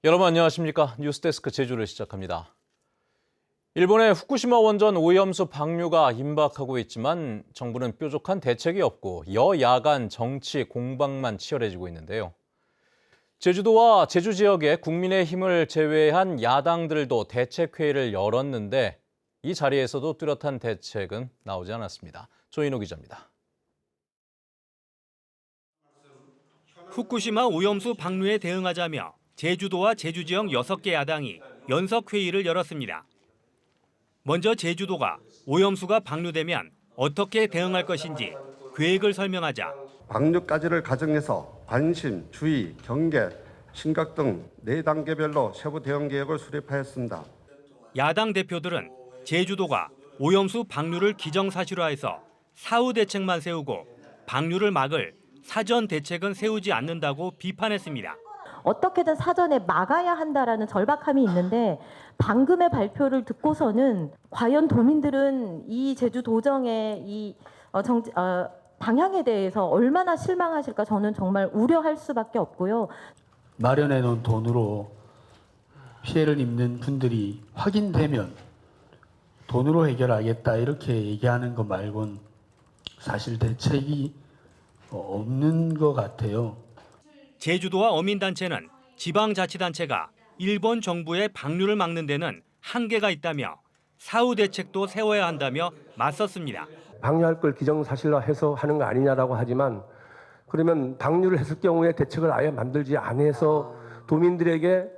여러분 안녕하십니까? 뉴스데스크 제주를 시작합니다. 일본의 후쿠시마 원전 오염수 방류가 임박하고 있지만 정부는 뾰족한 대책이 없고 여야 간 정치 공방만 치열해지고 있는데요. 제주도와 제주 지역의 국민의힘을 제외한 야당들도 대책회의를 열었는데 이 자리에서도 뚜렷한 대책은 나오지 않았습니다. 조인호 기자입니다. 후쿠시마 오염수 방류에 대응하자며 제주도와 제주 지역 6개 야당이 연석회의를 열었습니다. 먼저 제주도가 오염수가 방류되면 어떻게 대응할 것인지 계획을 설명하자 방류까지를 가정해서 관심, 주의, 경계, 심각 등 4단계별로 세부 대응 계획을 수립하였습니다. 야당 대표들은 제주도가 오염수 방류를 기정사실화해서 사후 대책만 세우고 방류를 막을 사전 대책은 세우지 않는다고 비판했습니다. 어떻게든 사전에 막아야 한다라는 절박함이 있는데 방금의 발표를 듣고서는 과연 도민들은 이 제주도정의 이 방향에 대해서 얼마나 실망하실까 저는 정말 우려할 수밖에 없고요. 마련해 놓은 돈으로 피해를 입는 분들이 확인되면 돈으로 해결하겠다 이렇게 얘기하는 것 말고는 사실 대책이 없는 것 같아요. 제주도와 어민단체는 지방자치단체가 일본 정부의 방류를 막는 데는 한계가 있다며 사후 대책도 세워야 한다며 맞섰습니다. 방류할 걸 기정사실화해서 하는 거 아니냐라고 하지만 그러면 방류를 했을 경우에 대책을 아예 만들지 않아서 도민들에게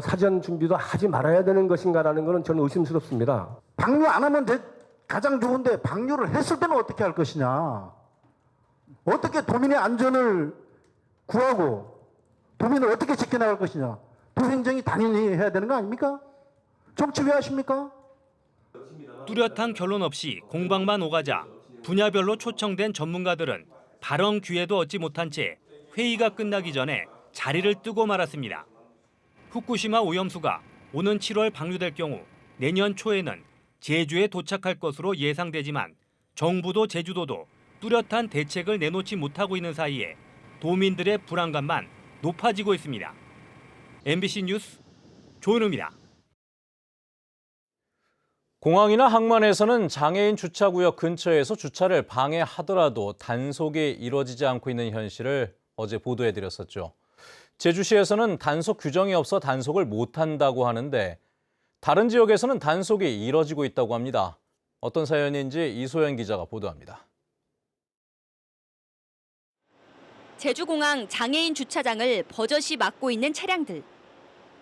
사전 준비도 하지 말아야 되는 것인가라는 것은 저는 의심스럽습니다. 방류 안 하면 가장 좋은데 방류를 했을 때는 어떻게 할 것이냐. 어떻게 도민의 안전을 구하고 도민을 어떻게 지켜나갈 것이냐. 도행정이 당연히 해야 되는 거 아닙니까? 정치 왜 하십니까? 뚜렷한 결론 없이 공방만 오가자 분야별로 초청된 전문가들은 발언 기회도 얻지 못한 채 회의가 끝나기 전에 자리를 뜨고 말았습니다. 후쿠시마 오염수가 오는 7월 방류될 경우 내년 초에는 제주에 도착할 것으로 예상되지만 정부도 제주도도 뚜렷한 대책을 내놓지 못하고 있는 사이에 도민들의 불안감만 높아지고 있습니다. MBC 뉴스 조은우입니다. 공항이나 항만에서는 장애인 주차구역 근처에서 주차를 방해하더라도 단속이 이루어지지 않고 있는 현실을 어제 보도해드렸었죠. 제주시에서는 단속 규정이 없어 단속을 못한다고 하는데 다른 지역에서는 단속이 이뤄지고 있다고 합니다. 어떤 사연인지 이소연 기자가 보도합니다. 제주공항 장애인 주차장을 버젓이 막고 있는 차량들.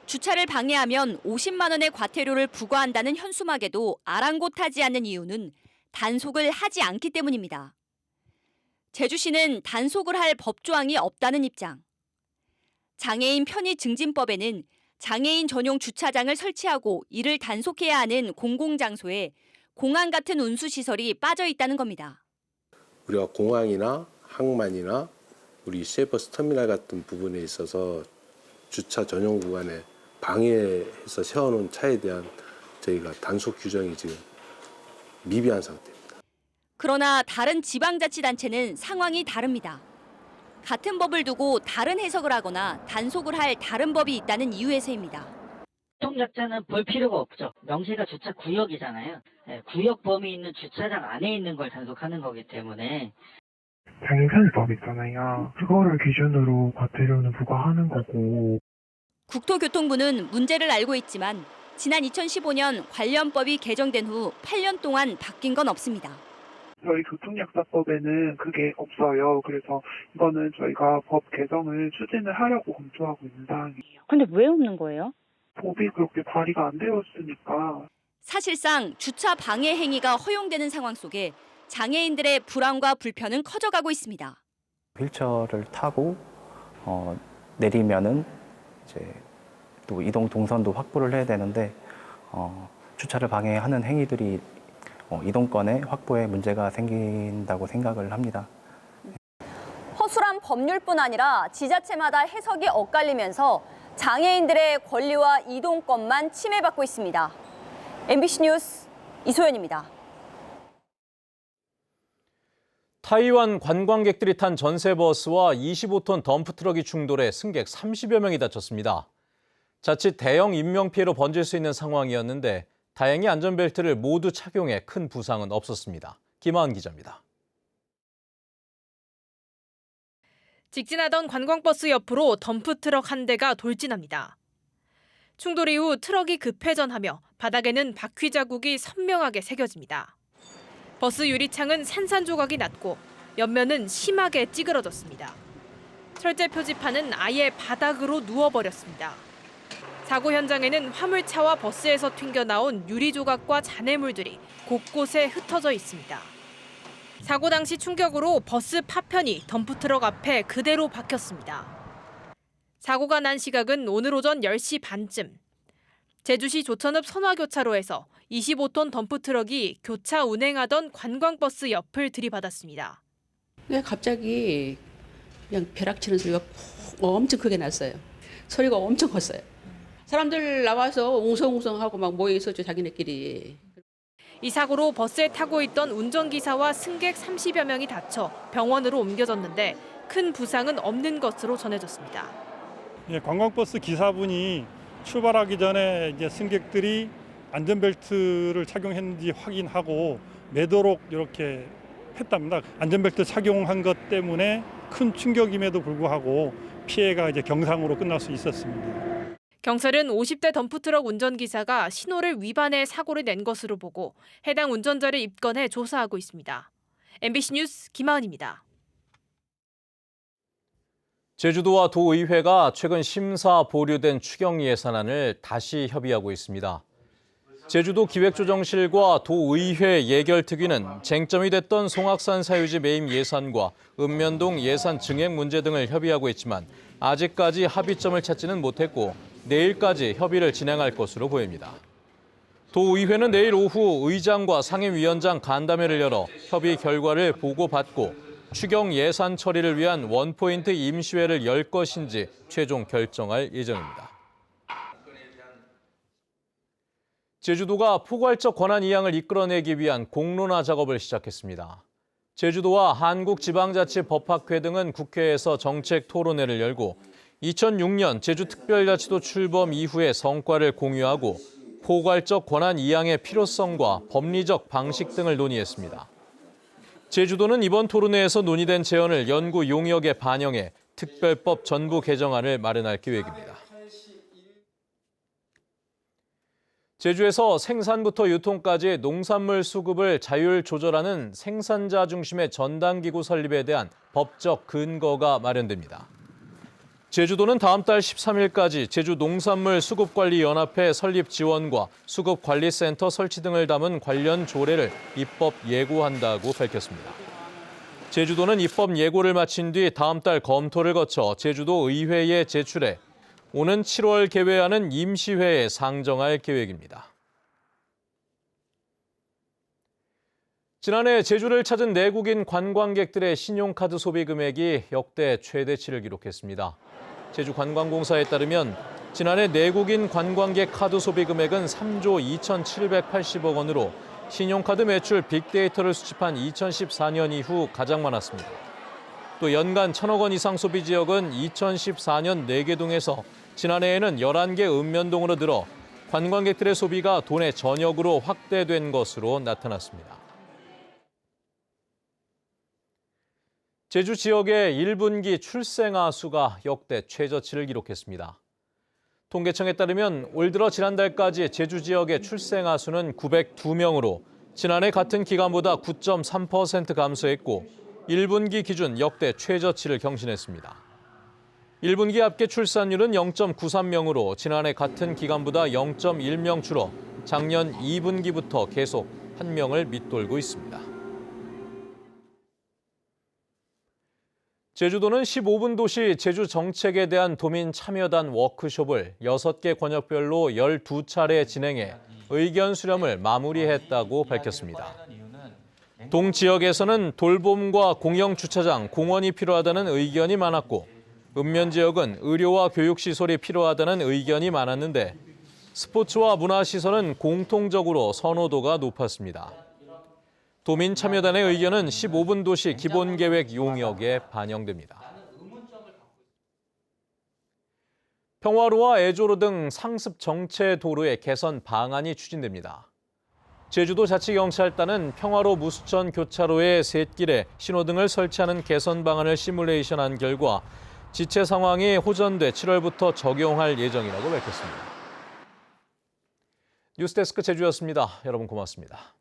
주차를 방해하면 50만 원의 과태료를 부과한다는 현수막에도 아랑곳하지 않는 이유는 단속을 하지 않기 때문입니다. 제주시는 단속을 할 법조항이 없다는 입장. 장애인 편의 증진법에는 장애인 전용 주차장을 설치하고 이를 단속해야 하는 공공장소에 공항 같은 운수시설이 빠져 있다는 겁니다. 우리가 공항이나 항만이나 우리 시외버스 터미널 같은 부분에 있어서 주차 전용 구간에 방해해서 세워놓은 차에 대한 저희가 단속 규정이 지금 미비한 상태입니다. 그러나 다른 지방자치단체는 상황이 다릅니다. 같은 법을 두고 다른 해석을 하거나 단속을 할 다른 법이 있다는 이유에서입니다. 교통약자는 볼 필요가 없죠. 명시가 주차 구역이잖아요. 구역 범위 있는 주차장 안에 있는 걸 단속하는 거기 때문에. 장애인편의법 있잖아요. 그거를 기준으로 과태료는 부과하는 거고. 국토교통부는 문제를 알고 있지만 지난 2015년 관련 법이 개정된 후 8년 동안 바뀐 건 없습니다. 저희 교통약자법에는 그게 없어요. 그래서 이거는 저희가 법 개정을 추진을 하려고 검토하고 있는 사항이에요. 근데 왜 없는 거예요? 법이 그렇게 발의가 안 되었으니까. 사실상 주차 방해 행위가 허용되는 상황 속에 장애인들의 불안과 불편은 커져가고 있습니다. 휠체어를 타고 내리면은 이제 또 이동 동선도 확보를 해야 되는데 주차를 방해하는 행위들이 이동권의 확보에 문제가 생긴다고 생각을 합니다. 허술한 법률뿐 아니라 지자체마다 해석이 엇갈리면서 장애인들의 권리와 이동권만 침해받고 있습니다. MBC 뉴스 이소연입니다. 타이완 관광객들이 탄 전세버스와 25톤 덤프트럭이 충돌해 승객 30여 명이 다쳤습니다. 자칫 대형 인명피해로 번질 수 있는 상황이었는데 다행히 안전벨트를 모두 착용해 큰 부상은 없었습니다. 김하은 기자입니다. 직진하던 관광버스 옆으로 덤프트럭 한 대가 돌진합니다. 충돌 이후 트럭이 급회전하며 바닥에는 바퀴 자국이 선명하게 새겨집니다. 버스 유리창은 산산조각이 났고 옆면은 심하게 찌그러졌습니다. 철제 표지판은 아예 바닥으로 누워버렸습니다. 사고 현장에는 화물차와 버스에서 튕겨나온 유리 조각과 잔해물들이 곳곳에 흩어져 있습니다. 사고 당시 충격으로 버스 파편이 덤프트럭 앞에 그대로 박혔습니다. 사고가 난 시각은 오늘 오전 10시 반쯤. 제주시 조천읍 선화교차로에서 25톤 덤프트럭이 교차 운행하던 관광버스 옆을 들이받았습니다. 갑자기 그냥 벼락치는 소리가 엄청 크게 났어요. 소리가 엄청 컸어요. 사람들 나와서 웅성웅성하고 막 모여 있었죠, 자기네끼리. 이 사고로 버스에 타고 있던 운전기사와 승객 30여 명이 다쳐 병원으로 옮겨졌는데 큰 부상은 없는 것으로 전해졌습니다. 관광버스 기사분이 출발하기 전에 이제 승객들이 안전벨트를 착용했는지 확인하고 매도록 이렇게 했답니다. 안전벨트 착용한 것 때문에 큰 충격임에도 불구하고 피해가 이제 경상으로 끝날 수 있었습니다. 경찰은 50대 덤프트럭 운전기사가 신호를 위반해 사고를 낸 것으로 보고 해당 운전자를 입건해 조사하고 있습니다. MBC 뉴스 김하은입니다. 제주도와 도의회가 최근 심사 보류된 추경 예산안을 다시 협의하고 있습니다. 제주도 기획조정실과 도의회 예결특위는 쟁점이 됐던 송악산 사유지 매입 예산과 읍면동 예산 증액 문제 등을 협의하고 있지만 아직까지 합의점을 찾지는 못했고 내일까지 협의를 진행할 것으로 보입니다. 도의회는 내일 오후 의장과 상임위원장 간담회를 열어 협의 결과를 보고받고 추경 예산 처리를 위한 원포인트 임시회를 열 것인지 최종 결정할 예정입니다. 제주도가 포괄적 권한 이양을 이끌어내기 위한 공론화 작업을 시작했습니다. 제주도와 한국지방자치법학회 등은 국회에서 정책 토론회를 열고 2006년 제주특별자치도 출범 이후의 성과를 공유하고 포괄적 권한 이양의 필요성과 법리적 방식 등을 논의했습니다. 제주도는 이번 토론회에서 논의된 제언을 연구 용역에 반영해 특별법 전부 개정안을 마련할 계획입니다. 제주에서 생산부터 유통까지 농산물 수급을 자율 조절하는 생산자 중심의 전담기구 설립에 대한 법적 근거가 마련됩니다. 제주도는 다음 달 13일까지 제주농산물수급관리연합회 설립 지원과 수급관리센터 설치 등을 담은 관련 조례를 입법 예고한다고 밝혔습니다. 제주도는 입법 예고를 마친 뒤 다음 달 검토를 거쳐 제주도 의회에 제출해 오는 7월 개회하는 임시회에 상정할 계획입니다. 지난해 제주를 찾은 내국인 관광객들의 신용카드 소비 금액이 역대 최대치를 기록했습니다. 제주관광공사에 따르면 지난해 내국인 관광객 카드 소비 금액은 3조 2,780억 원으로 신용카드 매출 빅데이터를 수집한 2014년 이후 가장 많았습니다. 또 연간 1,000억 원 이상 소비 지역은 2014년 4개 동에서 지난해에는 11개 읍면동으로 늘어 관광객들의 소비가 도내 전역으로 확대된 것으로 나타났습니다. 제주 지역의 1분기 출생아 수가 역대 최저치를 기록했습니다. 통계청에 따르면 올 들어 지난달까지 제주 지역의 출생아 수는 902명으로 지난해 같은 기간보다 9.3% 감소했고 1분기 기준 역대 최저치를 경신했습니다. 1분기 합계 출산율은 0.93명으로 지난해 같은 기간보다 0.1명 줄어 작년 2분기부터 계속 1명을 밑돌고 있습니다. 제주도는 15분 도시 제주 정책에 대한 도민 참여단 워크숍을 6개 권역별로 12차례 진행해 의견 수렴을 마무리했다고 밝혔습니다. 동지역에서는 돌봄과 공영 주차장, 공원이 필요하다는 의견이 많았고 읍면 지역은 의료와 교육시설이 필요하다는 의견이 많았는데 스포츠와 문화시설은 공통적으로 선호도가 높았습니다. 도민 참여단의 의견은 15분 도시 기본계획 용역에 반영됩니다. 평화로와 애조로 등 상습 정체 도로의 개선 방안이 추진됩니다. 제주도 자치경찰단은 평화로 무수천 교차로의 셋길에 신호등을 설치하는 개선 방안을 시뮬레이션한 결과 지체 상황이 호전돼 7월부터 적용할 예정이라고 밝혔습니다. 뉴스데스크 제주였습니다. 여러분 고맙습니다.